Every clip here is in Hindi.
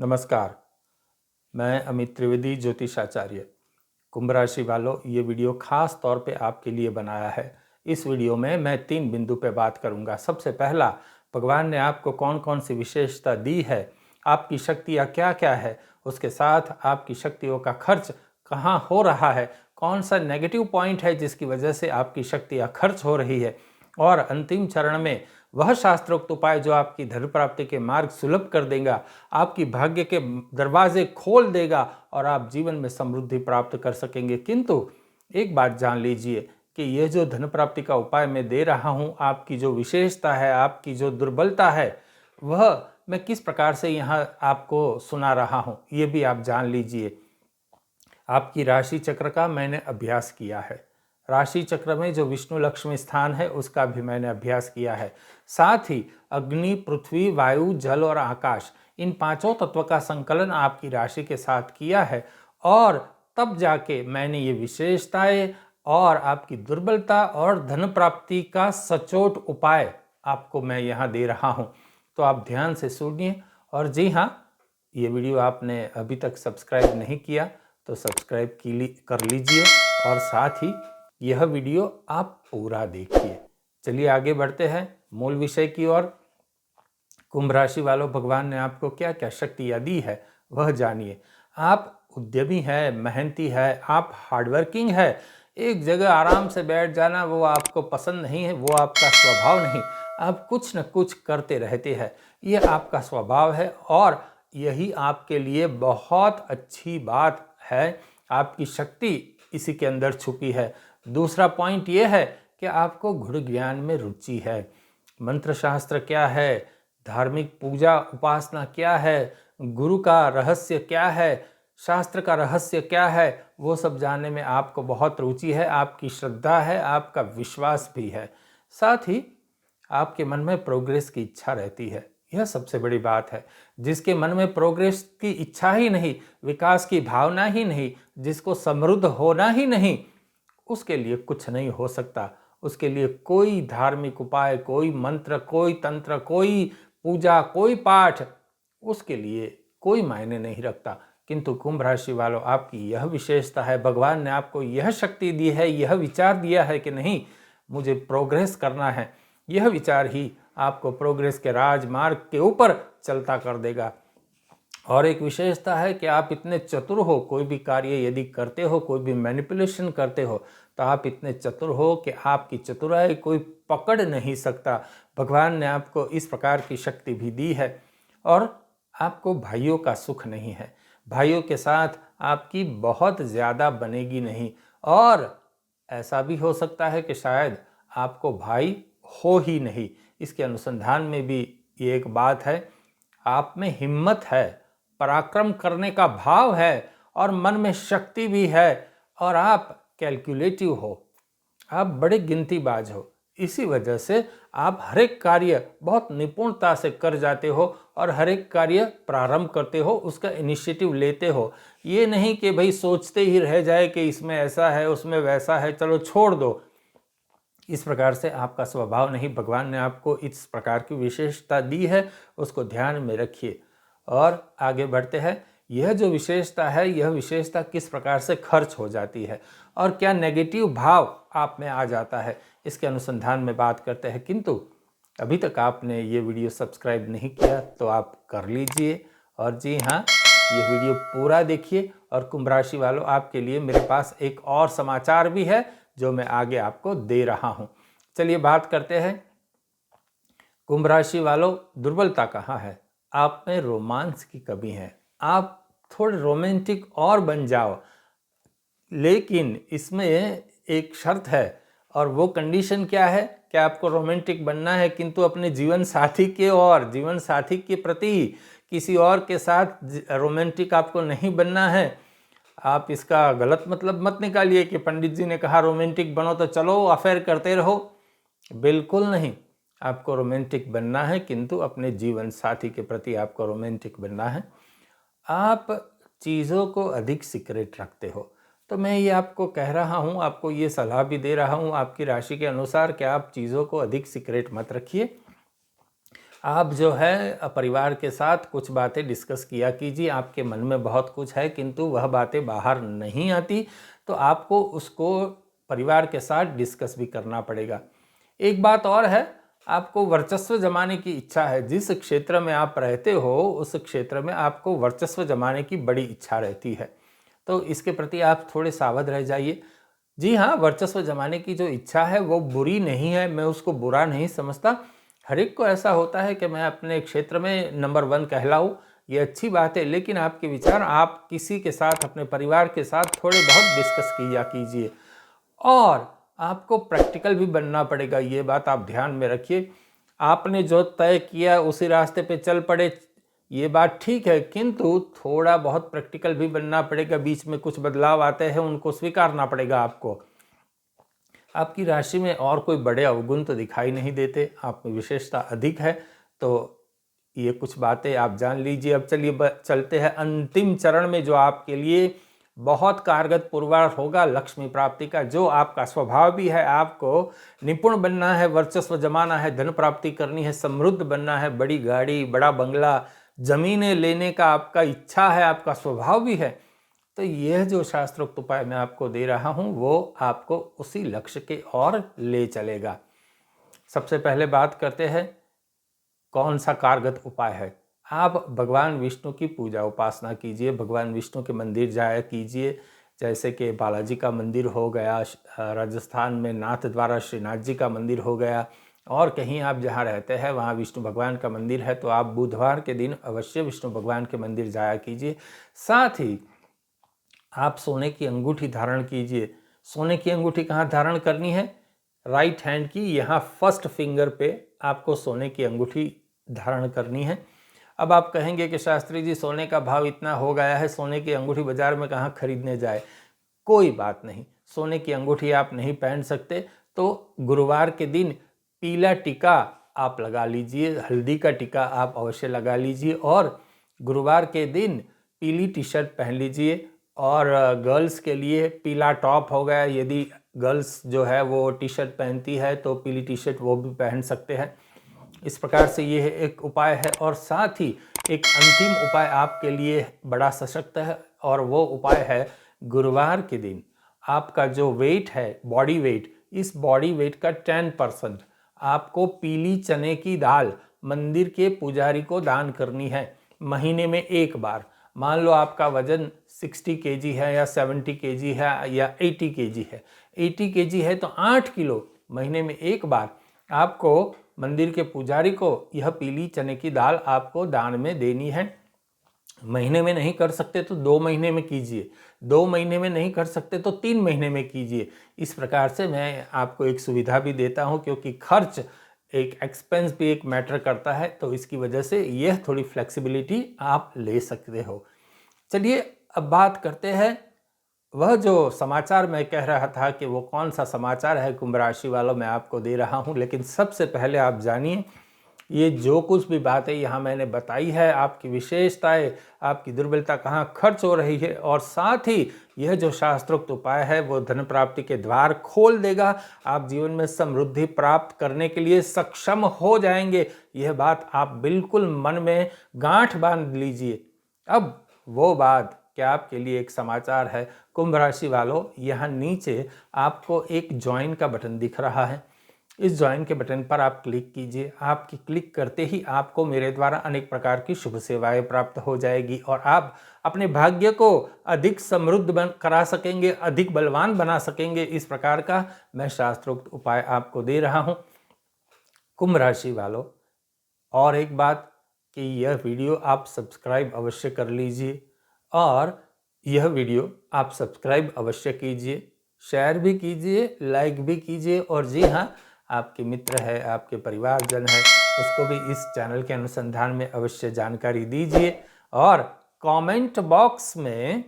नमस्कार, मैं अमित त्रिवेदी ज्योतिषाचार्य। कुंभ राशि वालों, ये वीडियो खास तौर पे आपके लिए बनाया है। इस वीडियो में मैं 3 बिंदु पे बात करूंगा। सबसे पहला, भगवान ने आपको कौन कौन सी विशेषता दी है, आपकी शक्तियाँ क्या क्या है, उसके साथ आपकी शक्तियों का खर्च कहाँ हो रहा है, कौन सा नेगेटिव पॉइंट है जिसकी वजह से आपकी शक्तियाँ खर्च हो रही है, और अंतिम चरण में वह शास्त्रोक्त उपाय जो आपकी धन प्राप्ति के मार्ग सुलभ कर देगा, आपकी भाग्य के दरवाजे खोल देगा और आप जीवन में समृद्धि प्राप्त कर सकेंगे। किंतु एक बात जान लीजिए कि यह जो धन प्राप्ति का उपाय मैं दे रहा हूं, आपकी जो विशेषता है, आपकी जो दुर्बलता है, वह मैं किस प्रकार से यहाँ आपको सुना रहा हूँ, ये भी आप जान लीजिए। आपकी राशि चक्र का मैंने अभ्यास किया है। राशि चक्र में जो विष्णु लक्ष्मी स्थान है उसका भी मैंने अभ्यास किया है। साथ ही अग्नि, पृथ्वी, वायु, जल और आकाश, इन 5 तत्व का संकलन आपकी राशि के साथ किया है और तब जाके मैंने ये विशेषताएं और आपकी दुर्बलता और धन प्राप्ति का सचोट उपाय आपको मैं यहाँ दे रहा हूँ। तो आप ध्यान से सुनिए। और जी हाँ, ये वीडियो आपने अभी तक सब्सक्राइब नहीं किया तो सब्सक्राइब कर लीजिए और साथ ही यह वीडियो आप पूरा देखिए। चलिए आगे बढ़ते हैं मूल विषय की ओर। कुंभ राशि वालों, भगवान ने आपको क्या क्या शक्तियाँ दी है वह जानिए। आप उद्यमी है, मेहनती है, आप हार्डवर्किंग है। एक जगह आराम से बैठ जाना वो आपको पसंद नहीं है, वो आपका स्वभाव नहीं। आप कुछ न कुछ करते रहते हैं, ये आपका स्वभाव है और यही आपके लिए बहुत अच्छी बात है। आपकी शक्ति इसी के अंदर छुपी है। दूसरा पॉइंट ये है कि आपको गुण ज्ञान में रुचि है। मंत्र शास्त्र क्या है, धार्मिक पूजा उपासना क्या है, गुरु का रहस्य क्या है, शास्त्र का रहस्य क्या है, वो सब जानने में आपको बहुत रुचि है। आपकी श्रद्धा है, आपका विश्वास भी है। साथ ही आपके मन में प्रोग्रेस की इच्छा रहती है। यह सबसे बड़ी बात है। जिसके मन में प्रोग्रेस की इच्छा ही नहीं, विकास की भावना ही नहीं, जिसको समृद्ध होना ही नहीं, उसके लिए कुछ नहीं हो सकता। उसके लिए कोई धार्मिक उपाय, कोई मंत्र, कोई तंत्र, कोई पूजा, कोई पाठ, उसके लिए कोई मायने नहीं रखता। किंतु कुंभ राशि वालों, आपकी यह विशेषता है। भगवान ने आपको यह शक्ति दी है, यह विचार दिया है कि नहीं, मुझे प्रोग्रेस करना है। यह विचार ही आपको प्रोग्रेस के राजमार्ग के ऊपर चलता कर देगा। और एक विशेषता है कि आप इतने चतुर हो, कोई भी कार्य यदि करते हो, कोई भी मैनिपुलेशन करते हो, तो आप इतने चतुर हो कि आपकी चतुराई कोई पकड़ नहीं सकता। भगवान ने आपको इस प्रकार की शक्ति भी दी है। और आपको भाइयों का सुख नहीं है, भाइयों के साथ आपकी बहुत ज़्यादा बनेगी नहीं। और ऐसा भी हो सकता है कि शायद आपको भाई हो ही नहीं। इसके अनुसंधान में भी ये एक बात है, आप में हिम्मत है, पराक्रम करने का भाव है और मन में शक्ति भी है। और आप कैलकुलेटिव हो, आप बड़े गिनतीबाज हो। इसी वजह से आप हर एक कार्य बहुत निपुणता से कर जाते हो और हर एक कार्य प्रारंभ करते हो, उसका इनिशिएटिव लेते हो। ये नहीं कि भाई सोचते ही रह जाए कि इसमें ऐसा है, उसमें वैसा है, चलो छोड़ दो। इस प्रकार से आपका स्वभाव नहीं। भगवान ने आपको इस प्रकार की विशेषता दी है, उसको ध्यान में रखिए। और आगे बढ़ते हैं। यह जो विशेषता है, यह विशेषता किस प्रकार से खर्च हो जाती है और क्या नेगेटिव भाव आप में आ जाता है, इसके अनुसंधान में बात करते हैं। किंतु अभी तक आपने ये वीडियो सब्सक्राइब नहीं किया तो आप कर लीजिए। और जी हाँ, ये वीडियो पूरा देखिए। और कुंभ राशि वालों, आपके लिए मेरे पास एक और समाचार भी है जो मैं आगे आपको दे रहा हूँ। चलिए बात करते हैं। कुंभ राशि वालों, दुर्बलता कहाँ है? आप में रोमांस की कमी है। आप थोड़े रोमांटिक और बन जाओ, लेकिन इसमें एक शर्त है। और वो कंडीशन क्या है कि आपको रोमांटिक बनना है, किंतु अपने जीवन साथी के और जीवन साथी के प्रति किसी और के साथ रोमांटिक आपको नहीं बनना है। आप इसका गलत मतलब मत निकालिए कि पंडित जी ने कहा रोमांटिक बनो तो चलो अफेयर करते रहो। बिल्कुल नहीं। आपको रोमांटिक बनना है, किंतु अपने जीवन साथी के प्रति आपको रोमांटिक बनना है। आप चीज़ों को अधिक सीक्रेट रखते हो, तो मैं ये आपको कह रहा हूँ, आपको ये सलाह भी दे रहा हूँ आपकी राशि के अनुसार कि आप चीज़ों को अधिक सीक्रेट मत रखिए। आप जो है परिवार के साथ कुछ बातें डिस्कस किया कीजिए। आपके मन में बहुत कुछ है किंतु वह बातें बाहर नहीं आती, तो आपको उसको परिवार के साथ डिस्कस भी करना पड़ेगा। एक बात और है, आपको वर्चस्व जमाने की इच्छा है। जिस क्षेत्र में आप रहते हो उस क्षेत्र में आपको वर्चस्व जमाने की बड़ी इच्छा रहती है, तो इसके प्रति आप थोड़े सावध रह जाइए। जी हाँ, वर्चस्व जमाने की जो इच्छा है वो बुरी नहीं है, मैं उसको बुरा नहीं समझता। हर एक को ऐसा होता है कि मैं अपने क्षेत्र में नंबर 1 कहलाऊँ, ये अच्छी बात है, लेकिन आपके विचार आप किसी के साथ, अपने परिवार के साथ थोड़े बहुत डिस्कस किया कीजिए। और आपको प्रैक्टिकल भी बनना पड़ेगा, ये बात आप ध्यान में रखिए। आपने जो तय किया उसी रास्ते पे चल पड़े, ये बात ठीक है, किंतु थोड़ा बहुत प्रैक्टिकल भी बनना पड़ेगा। बीच में कुछ बदलाव आते हैं, उनको स्वीकारना पड़ेगा आपको। आपकी राशि में और कोई बड़े अवगुण तो दिखाई नहीं देते, आप में विशेषता अधिक है, तो ये कुछ बातें आप जान लीजिए। अब चलिए चलते हैं अंतिम चरण में, जो आपके लिए बहुत कारगर पुरवार होगा लक्ष्मी प्राप्ति का, जो आपका स्वभाव भी है। आपको निपुण बनना है, वर्चस्व जमाना है, धन प्राप्ति करनी है, समृद्ध बनना है, बड़ी गाड़ी, बड़ा बंगला, जमीनें लेने का आपका इच्छा है, आपका स्वभाव भी है। तो यह जो शास्त्रोक्त उपाय मैं आपको दे रहा हूँ वो आपको उसी लक्ष्य के ओर ले चलेगा। सबसे पहले बात करते हैं कौन सा कारगर उपाय है। आप भगवान विष्णु की पूजा उपासना कीजिए, भगवान विष्णु के मंदिर जाया कीजिए, जैसे कि बालाजी का मंदिर हो गया, राजस्थान में नाथ द्वारा श्रीनाथ जी का मंदिर हो गया, और कहीं आप जहाँ रहते हैं वहाँ विष्णु भगवान का मंदिर है, तो आप बुधवार के दिन अवश्य विष्णु भगवान के मंदिर जाया कीजिए। साथ ही आप सोने की अंगूठी धारण कीजिए। सोने की अंगूठी कहाँ धारण करनी है? राइट हैंड की यहाँ फर्स्ट फिंगर पे आपको सोने की अंगूठी धारण करनी है। अब आप कहेंगे कि शास्त्री जी सोने का भाव इतना हो गया है, सोने की अंगूठी बाजार में कहाँ खरीदने जाए। कोई बात नहीं, सोने की अंगूठी आप नहीं पहन सकते तो गुरुवार के दिन पीला टीका आप लगा लीजिए, हल्दी का टीका आप अवश्य लगा लीजिए, और गुरुवार के दिन पीली टी शर्ट पहन लीजिए। और गर्ल्स के लिए पीला टॉप हो गया, यदि गर्ल्स जो है वो टी शर्ट पहनती है तो पीली टी शर्ट वो भी पहन सकते हैं। इस प्रकार से ये एक उपाय है। और साथ ही एक अंतिम उपाय आपके लिए बड़ा सशक्त है, और वो उपाय है गुरुवार के दिन आपका जो वेट है, बॉडी वेट, इस बॉडी वेट का 10% आपको पीली चने की दाल मंदिर के पुजारी को दान करनी है, महीने में एक बार। मान लो आपका वजन 60 kg है या 70 kg है या 80 kg है, 80 kg है तो 8 किलो महीने में एक बार आपको मंदिर के पुजारी को यह पीली चने की दाल आपको दान में देनी है। महीने में नहीं कर सकते तो 2 महीने में कीजिए, 2 महीने में नहीं कर सकते तो 3 महीने में कीजिए। इस प्रकार से मैं आपको एक सुविधा भी देता हूं, क्योंकि खर्च एक एक्सपेंस भी एक मैटर करता है, तो इसकी वजह से यह थोड़ी फ्लेक्सिबिलिटी आप ले सकते हो। चलिए अब बात करते हैं वह जो समाचार मैं कह रहा था कि वो कौन सा समाचार है कुंभ राशि वालों, मैं आपको दे रहा हूं। लेकिन सबसे पहले आप जानिए, ये जो कुछ भी बातें यहाँ मैंने बताई है, आपकी विशेषताएं, आपकी दुर्बलता कहाँ खर्च हो रही है, और साथ ही यह जो शास्त्रोक्त उपाय है वो धन प्राप्ति के द्वार खोल देगा। आप जीवन में समृद्धि प्राप्त करने के लिए सक्षम हो जाएंगे। यह बात आप बिल्कुल मन में गांठ बांध लीजिए। अब वो बात क्या आपके लिए एक समाचार है कुंभ राशि वालों, यहाँ नीचे आपको एक ज्वाइन का बटन दिख रहा है, इस ज्वाइन के बटन पर आप क्लिक कीजिए। आपकी क्लिक करते ही आपको मेरे द्वारा अनेक प्रकार की शुभ सेवाएं प्राप्त हो जाएगी, और आप अपने भाग्य को अधिक समृद्ध करा सकेंगे, अधिक बलवान बना सकेंगे। इस प्रकार का मैं शास्त्रोक्त उपाय आपको दे रहा हूं कुंभ राशि वालों। और एक बात कि यह वीडियो आप सब्सक्राइब अवश्य कर लीजिए, और यह वीडियो आप सब्सक्राइब अवश्य कीजिए, शेयर भी कीजिए, लाइक भी कीजिए, और जी हाँ, आपके मित्र है, आपके परिवारजन है, उसको भी इस चैनल के अनुसंधान में अवश्य जानकारी दीजिए। और कमेंट बॉक्स में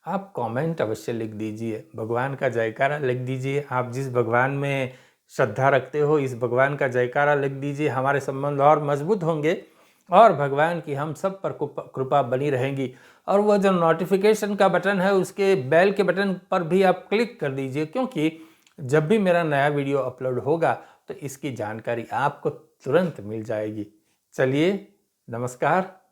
आप कमेंट अवश्य लिख दीजिए, भगवान का जयकारा लिख दीजिए। आप जिस भगवान में श्रद्धा रखते हो, इस भगवान का जयकारा लिख दीजिए। हमारे संबंध और मजबूत होंगे, और भगवान की हम सब पर कृपा बनी रहेगी। और वह जो नोटिफिकेशन का बटन है, उसके बेल के बटन पर भी आप क्लिक कर दीजिए, क्योंकि जब भी मेरा नया वीडियो अपलोड होगा तो इसकी जानकारी आपको तुरंत मिल जाएगी। चलिए, नमस्कार।